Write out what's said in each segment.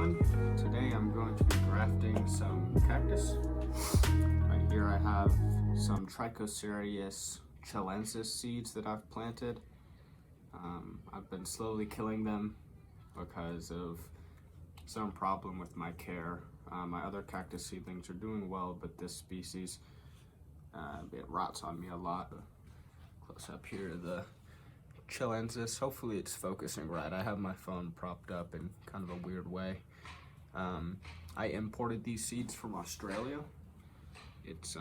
everyone. Today I'm going to be grafting some cactus. Right here I have some Trichocereus chilensis seeds that I've planted. I've been slowly killing them because of some problem with my care. My other cactus seedlings are doing well, but this species, it rots on me a lot. Close up here, the chilensis. Hopefully it's focusing right. I have my phone propped up in kind of a weird way. I imported these seeds from Australia. It's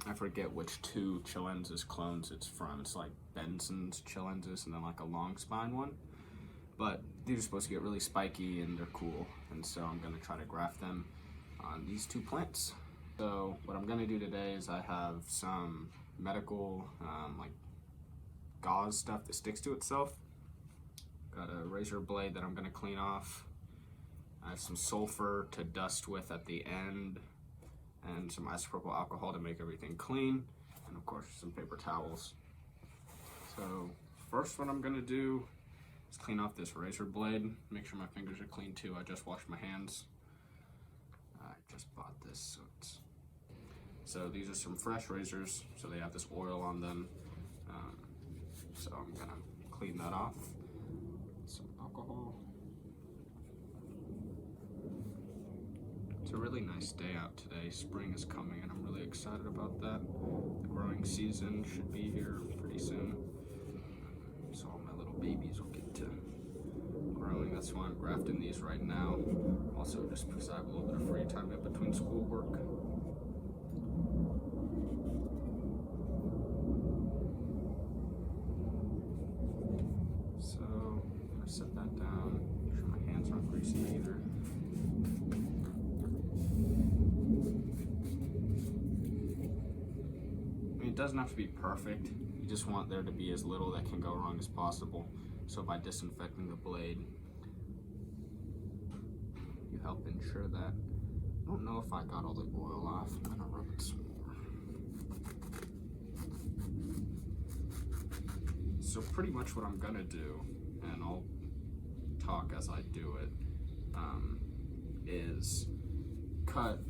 I forget which two chilensis clones it's from. It's like Benson's chilensis and then like a long spine one. But these are supposed to get really spiky and they're cool. And so I'm gonna try to graft them on these two plants. So what I'm gonna do today is I have some medical like gauze stuff that sticks to itself. Got a razor blade that I'm gonna clean off. I have some sulfur to dust with at the end, and some isopropyl alcohol to make everything clean, and of course some paper towels. So first what I'm gonna do is clean off this razor blade, make sure my fingers are clean too. I just washed my hands. I just bought this, so these are some fresh razors, so they have this oil on them. So I'm gonna clean that off. Some alcohol. It's a really nice day out today. Spring is coming and I'm really excited about that. The growing season should be here pretty soon. So all my little babies will get to growing. That's why I'm grafting these right now. Also just because I have a little bit of free time in between schoolwork. Set that down, make sure my hands aren't greasy either. I mean, it doesn't have to be perfect. You just want there to be as little that can go wrong as possible. So by disinfecting the blade, you help ensure that. I don't know if I got all the oil off. I'm gonna rub it some more. So pretty much what I'm gonna do, and I'll talk as I do it, is cut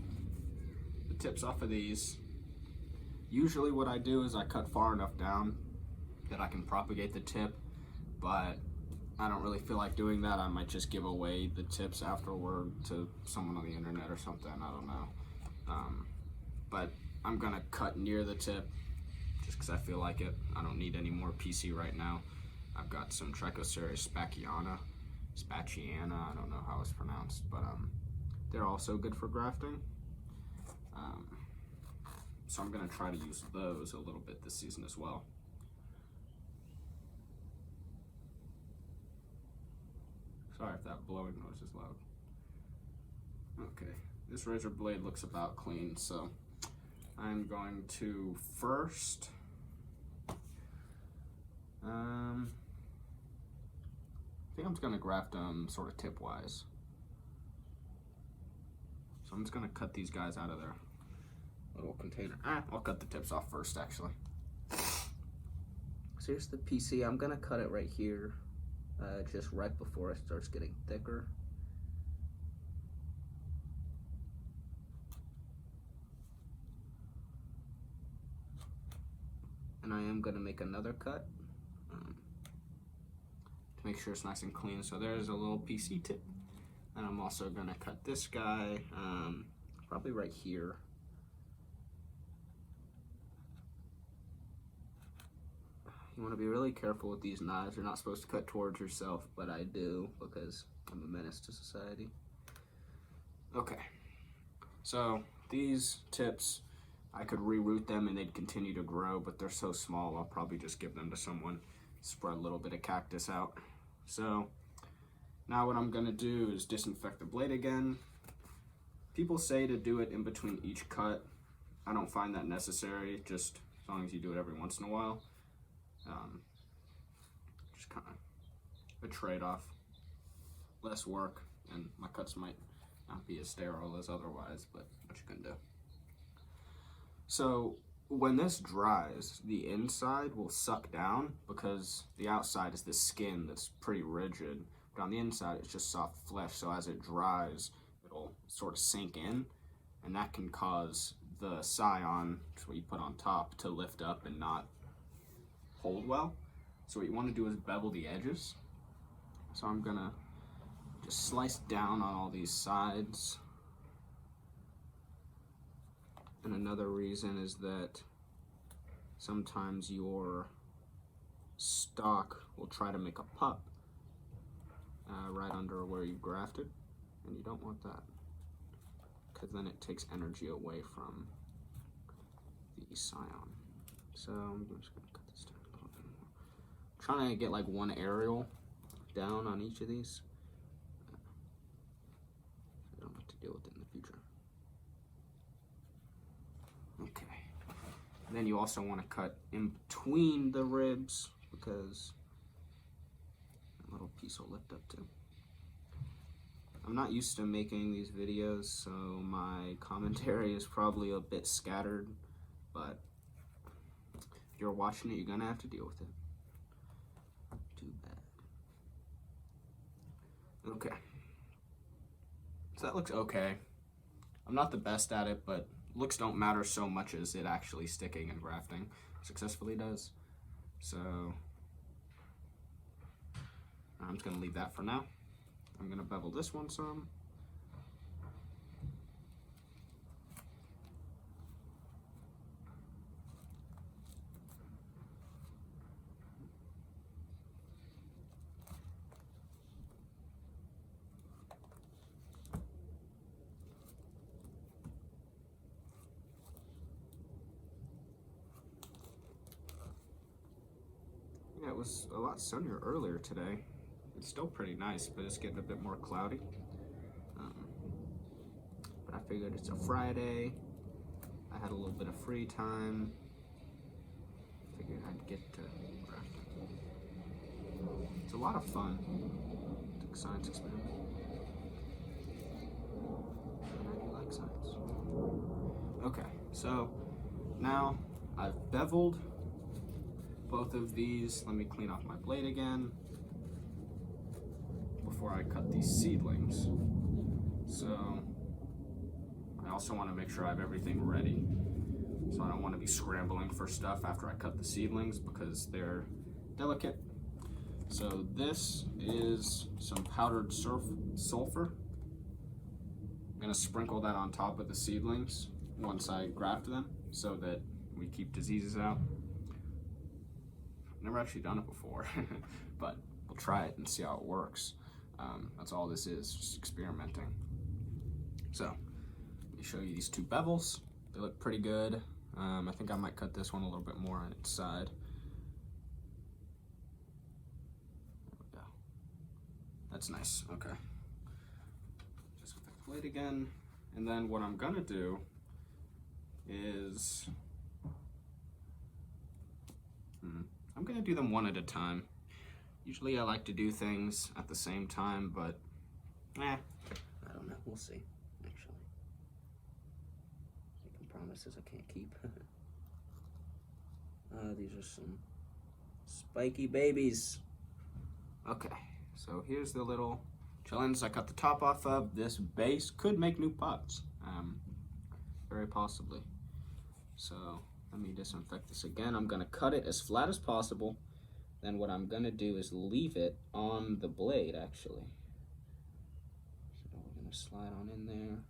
the tips off of these. Usually what I do is I cut far enough down that I can propagate the tip, but I don't really feel like doing that. I might just give away the tips afterward to someone on the internet or something, I don't know. But I'm gonna cut near the tip just because I feel like it. I don't need any more PC right now. I've got some Trichocereus spaciana, I don't know how it's pronounced, but they're also good for grafting. So I'm gonna try to use those a little bit this season as well. Sorry if that blowing noise is loud. Okay, this razor blade looks about clean, so I'm going to first I think I'm just gonna graft them sort of tip-wise. So I'm just gonna cut these guys out of their little container. I'll cut the tips off first, actually. So here's the PC. I'm gonna cut it right here, just right before it starts getting thicker. And I am gonna make another cut. Make sure it's nice and clean. So there's a little PC tip, and I'm also gonna cut this guy probably right here. You want to be really careful with these knives. You're not supposed to cut towards yourself, but I do because I'm a menace to society. Okay, so these tips, I could reroot them and they'd continue to grow, but they're so small I'll probably just give them to someone, spread a little bit of cactus out. So now what I'm gonna do is disinfect the blade again. People say to do it in between each cut. I don't find that necessary, just as long as you do it every once in a while. Just kind of a trade-off. Less work, and my cuts might not be as sterile as otherwise, but what you can do. So when this dries, the inside will suck down because the outside is the skin that's pretty rigid, But on the inside, it's just soft flesh, so as it dries, it'll sort of sink in, and that can cause the scion, which is what you put on top, to lift up and not hold well. So what you want to do is bevel the edges. So I'm gonna just slice down on all these sides. And another reason is that sometimes your stalk will try to make a pup right under where you grafted, and you don't want that, because then it takes energy away from the scion. So I'm just gonna cut this down a little bit more. I'm trying to get like one aerial down on each of these. I don't have to deal with it in the future. Okay. And then you also want to cut in between the ribs, because that little piece will lift up too. I'm not used to making these videos, so my commentary is probably a bit scattered, but if you're watching it, you're gonna have to deal with it. Too bad. Okay. So that looks okay. I'm not the best at it, but looks don't matter so much as it actually sticking and grafting successfully does. So I'm just gonna leave that for now. I'm gonna bevel this one some. Yeah, it was a lot sunnier earlier today. It's still pretty nice, but it's getting a bit more cloudy. But I figured it's a Friday. I had a little bit of free time. Figured I'd get to grafting. It's a lot of fun. It's a science experiment. And I do like science. Okay, so now I've beveled both of these. Let me clean off my blade again before I cut these seedlings. So I also want to make sure I have everything ready. So I don't want to be scrambling for stuff after I cut the seedlings because they're delicate. So this is some powdered sulfur. I'm going to sprinkle that on top of the seedlings once I graft them so that we keep diseases out. I've never actually done it before, but we'll try it and see how it works. That's all this is, just experimenting. So let me show you these two bevels. They look pretty good. I think I might cut this one a little bit more on its side. There we go. That's nice. Okay. Just with the blade again. And then what I'm gonna do is I'm gonna do them one at a time. Usually I like to do things at the same time, but I don't know. We'll see, actually. Making promises I can't keep. These are some spiky babies. Okay, so here's the little chilensis I cut the top off of. This base could make new pups, very possibly. So let me disinfect this again. I'm gonna cut it as flat as possible. Then what I'm gonna do is leave it on the blade, actually. So we're gonna slide on in there.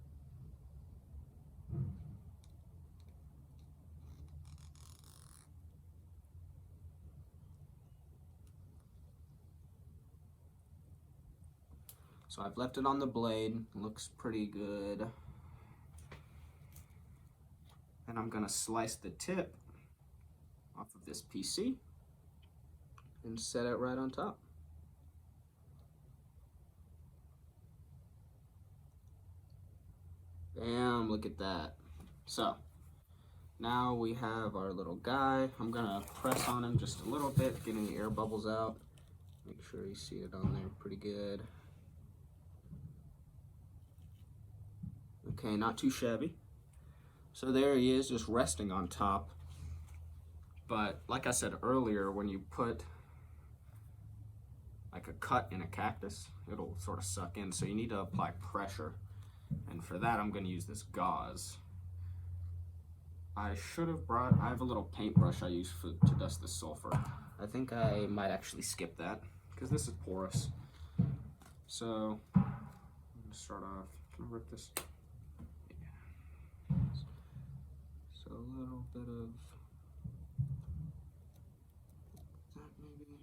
So I've left it on the blade, looks pretty good. And I'm gonna slice the tip off of this PC and set it right on top. Bam, look at that. So now we have our little guy. I'm gonna press on him just a little bit, get any air bubbles out. Make sure he's seated on there pretty good. Okay, not too shabby. So there he is, just resting on top. But like I said earlier, when you put like a cut in a cactus, it'll sort of suck in. So you need to apply pressure. And for that, I'm going to use this gauze. I should have brought, I have a little paintbrush I use to dust the sulfur. I think I might actually skip that because this is porous. So I'm going to start off, can I rip this? Yeah. So a little bit of that maybe.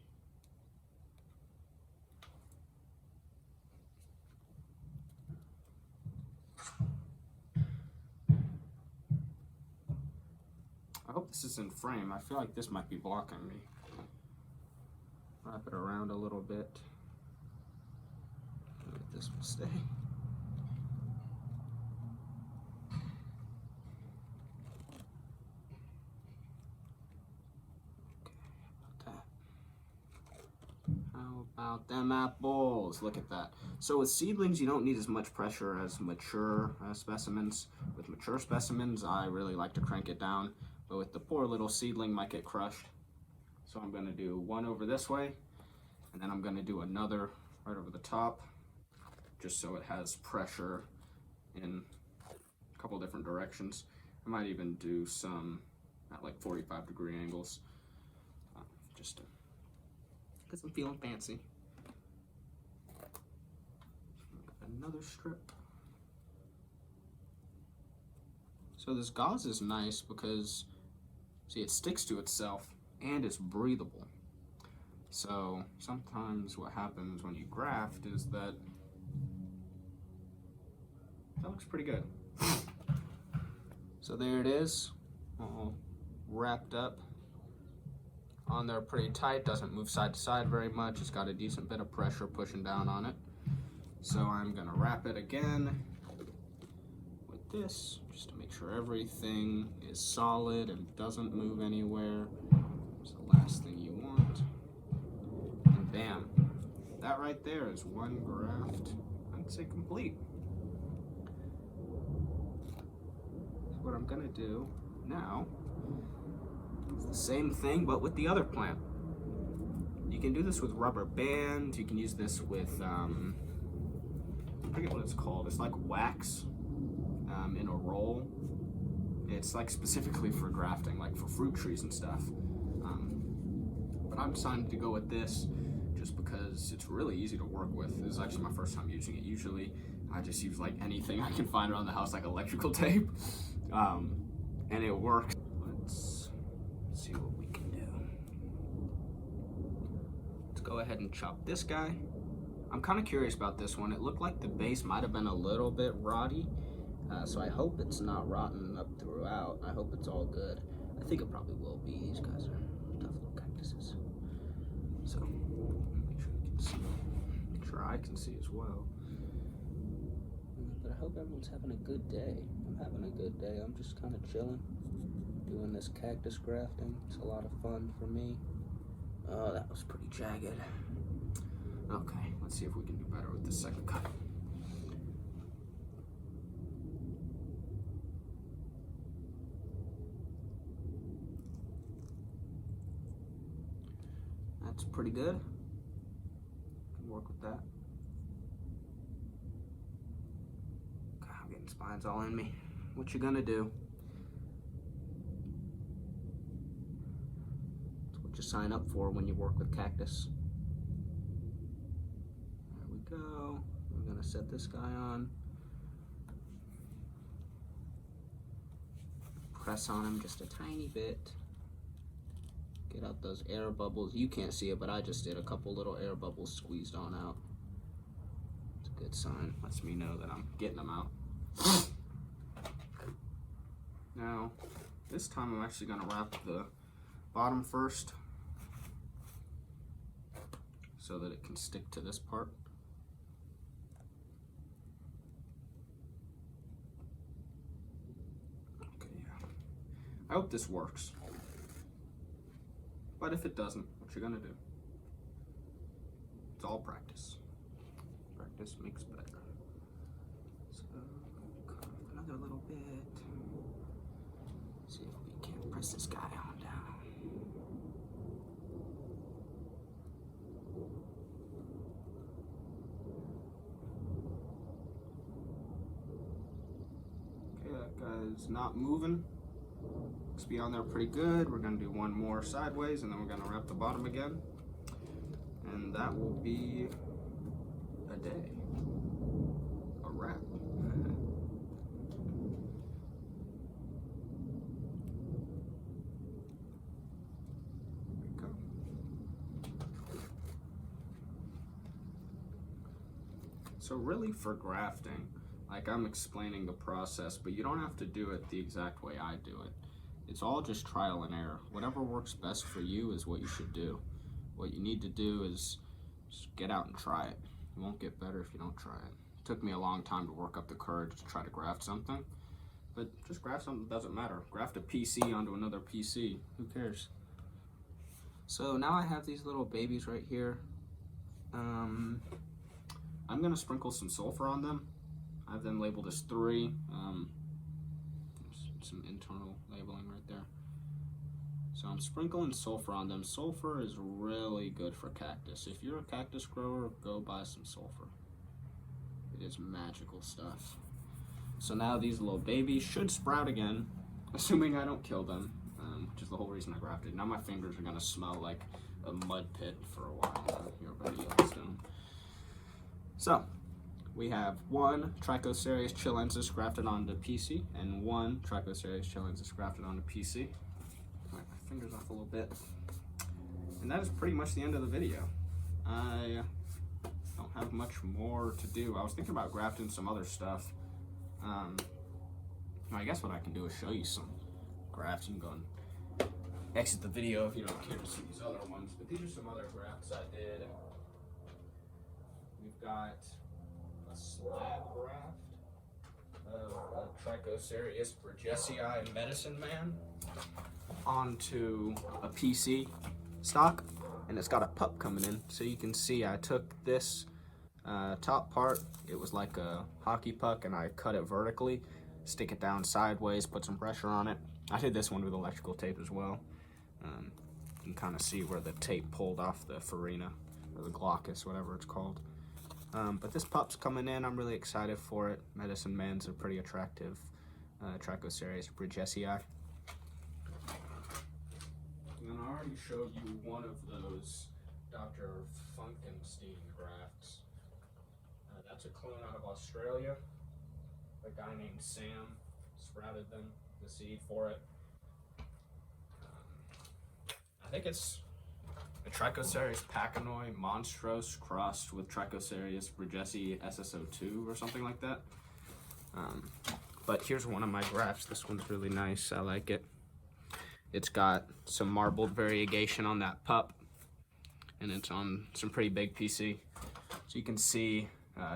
I hope this is in frame. I feel like this might be blocking me. Wrap it around a little bit. Let this one stay. How about them apples? Look at that. So with seedlings, you don't need as much pressure as mature specimens. With mature specimens, I really like to crank it down, but with the poor little seedling, might get crushed. So I'm going to do one over this way, and then I'm going to do another right over the top, just so it has pressure in a couple different directions. I might even do some at like 45-degree angles, just to, because I'm feeling fancy. Another strip. So this gauze is nice because, see, it sticks to itself and it's breathable. So sometimes what happens when you graft is that looks pretty good. So there it is, all wrapped up on there pretty tight, doesn't move side to side very much. It's got a decent bit of pressure pushing down on it. So I'm gonna wrap it again with this, just to make sure everything is solid and doesn't move anywhere. It's the last thing you want. And bam, that right there is one graft, I'd say complete. So what I'm gonna do now, it's the same thing, but with the other plant. You can do this with rubber band. You can use this with, I forget what it's called. It's like wax in a roll. It's like specifically for grafting, like for fruit trees and stuff. But I'm deciding to go with this just because it's really easy to work with. This is actually my first time using it. Usually I just use like anything I can find around the house, like electrical tape, and it works. Let's see what we can do. Let's go ahead and chop this guy. I'm kind of curious about this one. It looked like the base might have been a little bit rotty, so I hope it's not rotten up throughout. I hope it's all good. I think it probably will be. These guys are tough little cactuses. So make sure you can see. Make sure I can see as well. But I hope everyone's having a good day. I'm having a good day. I'm just kind of chilling, doing this cactus grafting. It's a lot of fun for me. Oh, that was pretty jagged. Okay, let's see if we can do better with the second cut. That's pretty good. Can work with that. God, I'm getting spines all in me. What you gonna do? That's what you sign up for when you work with cactus. There we go. I'm gonna set this guy on. Press on him just a tiny bit. Get out those air bubbles. You can't see it, but I just did a couple little air bubbles squeezed on out. It's a good sign. Lets me know that I'm getting them out. Now, this time I'm actually gonna wrap the bottom first so that it can stick to this part. Okay, yeah. I hope this works. But if it doesn't, what you gonna do? It's all practice. Practice makes better. So, cut off another little bit. See if we can press this guy on down. is not moving. Looks to be on there pretty good. We're gonna do one more sideways and then we're gonna wrap the bottom again. And that will be a day. A wrap. So really for grafting, like I'm explaining the process, but you don't have to do it the exact way I do it. It's all just trial and error. Whatever works best for you is what you should do. What you need to do is just get out and try it. You won't get better if you don't try it. It took me a long time to work up the courage to try to graft something, but just graft something that doesn't matter. Graft a PC onto another PC, who cares? So now I have these little babies right here. I'm gonna sprinkle some sulfur on them. I have them labeled as 3. Some internal labeling right there. So I'm sprinkling sulfur on them. Sulfur is really good for cactus. If you're a cactus grower, go buy some sulfur. It is magical stuff. So now these little babies should sprout again, assuming I don't kill them, which is the whole reason I grafted. Now my fingers are gonna smell like a mud pit for a while here by the Yellowstone. So we have 1 Trichocereus chilensis grafted onto PC and 1 Trichocereus chilensis grafted onto PC. Wipe my fingers off a little bit. And that is pretty much the end of the video. I don't have much more to do. I was thinking about grafting some other stuff. I guess what I can do is show you some grafts. You can go and exit the video if you don't care to see these other ones. But these are some other grafts I did. We've got a slab graft of a Trichocereus burgessii medicine man onto a PC stock, and it's got a pup coming in. So you can see I took this top part, it was like a hockey puck, and I cut it vertically, stick it down sideways, put some pressure on it. I did this one with electrical tape as well. You can kind of see where the tape pulled off the farina, or the glaucus, whatever it's called. But this pup's coming in. I'm really excited for it. Medicine man's a pretty attractive Trichocereus burgessii. And I already showed you one of those Dr. Funkenstein grafts. That's a clone out of Australia. A guy named Sam sprouted the seed for it. I think it's a Trichocereus pachanoi monstrose crossed with Trichocereus burgessii SSO2 or something like that. But here's one of my grafts. This one's really nice. I like it. It's got some marbled variegation on that pup, and it's on some pretty big PC. So you can see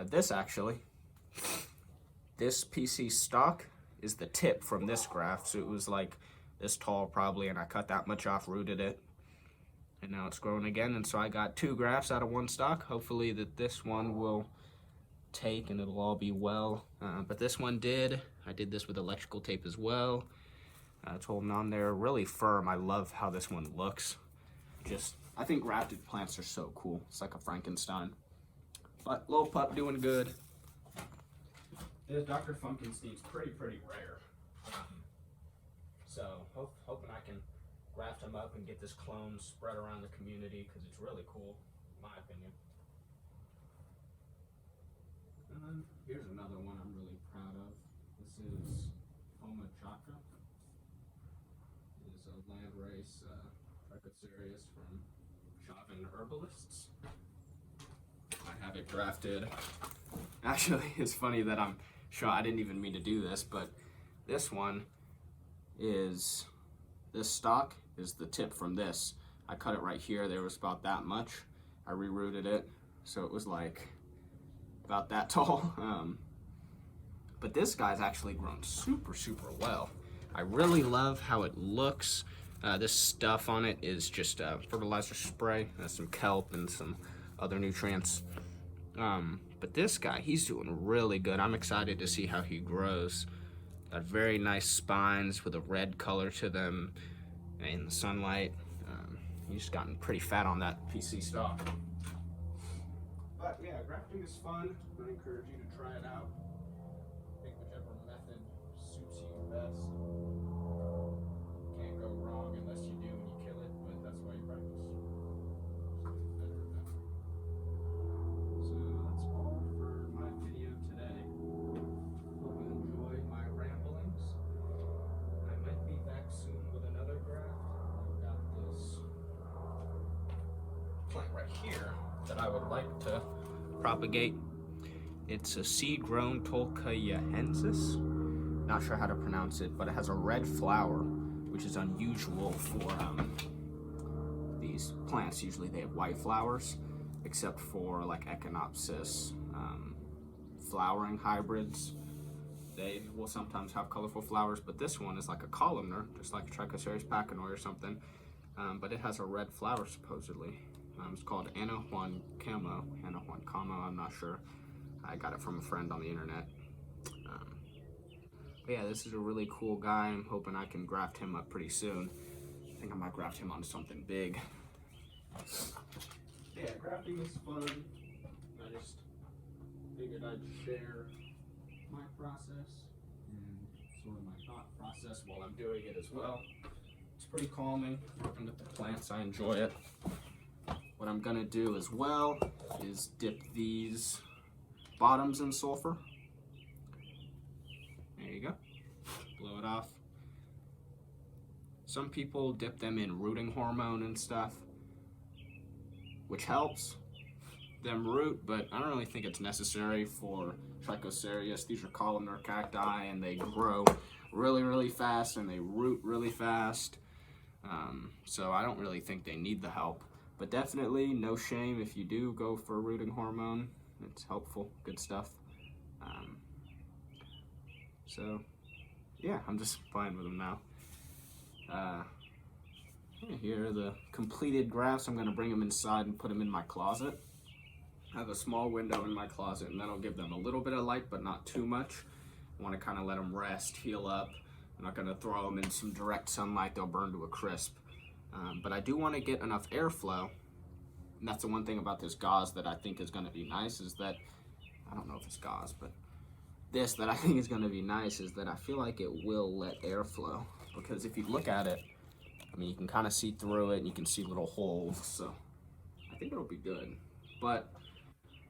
this actually. This PC stock is the tip from this graft. So it was like this tall probably, and I cut that much off, rooted it. And now it's growing again, and so I got 2 grafts out of 1 stock. Hopefully that this one will take and it'll all be well. But this one did. I did this with electrical tape as well. It's holding on there really firm. I love how this one looks. I think grafted plants are so cool. It's like a Frankenstein. But little pup doing good. This Dr. Funkenstein's pretty rare. So hoping I can graft them up and get this clone spread around the community, because it's really cool, in my opinion. And then here's another one I'm really proud of. This is Homa Chakra. It is a landrace Trichocereus from Chauvin Herbalists. I have it grafted. Actually, it's funny that I didn't even mean to do this, but this one is, this stock is the tip from this. I cut it right here. There was about that much. I rerouted it, so it was like about that tall. But this guy's actually grown super well. I really love how it looks. This stuff on it is just fertilizer spray. Some kelp and some other nutrients. But this guy, he's doing really good. I'm excited to see how he grows. Got very nice spines with a red color to them in the sunlight. He's gotten pretty fat on that PC stock. But yeah, grafting is fun. I encourage you to try it out. Pick whichever method suits you best. Can't go wrong unless you do and you kill it, but that's why you practice. So that's all for my video today. Hope you enjoyed my ramblings. I might be back soon with another graft. I've got this plant right here that I would like to propagate. It's a seed-grown Trichocereus. Not sure how to pronounce it, but it has a red flower, which is unusual for these plants. Usually they have white flowers, except for like Echinopsis flowering hybrids. They will sometimes have colorful flowers, but this one is like a columnar, just like Trichocereus pachinoi or something. But it has a red flower supposedly. It's called Anahuan Camo, I'm not sure. I got it from a friend on the internet. But yeah, this is a really cool guy. I'm hoping I can graft him up pretty soon. I think I might graft him onto something big. Yeah, grafting is fun. I just figured I'd share my process and sort of my thought process while I'm doing it as well. It's pretty calming, working with the plants. I enjoy it. What I'm gonna do as well is dip these bottoms in sulfur. There you go. Blow it off. Some people dip them in rooting hormone and stuff, which helps them root, but I don't really think it's necessary for Trichocereus. These are columnar cacti and they grow really, really fast and they root really fast. So I don't really think they need the help. But definitely no shame if you do go for rooting hormone. It's helpful, good stuff. So yeah, I'm just fine with them now. Here are the completed grafts. I'm gonna bring them inside and put them in my closet. I have a small window in my closet and that'll give them a little bit of light, but not too much. I wanna kinda let them rest, heal up. I'm not gonna throw them in some direct sunlight, they'll burn to a crisp. But I do wanna get enough airflow. And that's the one thing about this gauze that I think is gonna be nice is that, I don't know if it's gauze, but this that I think is gonna be nice is that I feel like it will let airflow. Because if you look at it, I mean, you can kind of see through it and you can see little holes, so I think it'll be good. But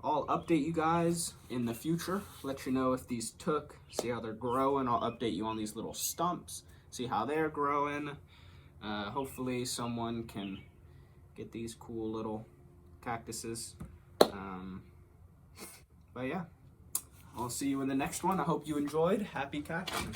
I'll update you guys in the future, let you know if these took, see how they're growing. I'll update you on these little stumps, see how they're growing. Hopefully someone can get these cool little cactuses. But yeah, I'll see you in the next one. I hope you enjoyed. Happy cactusing.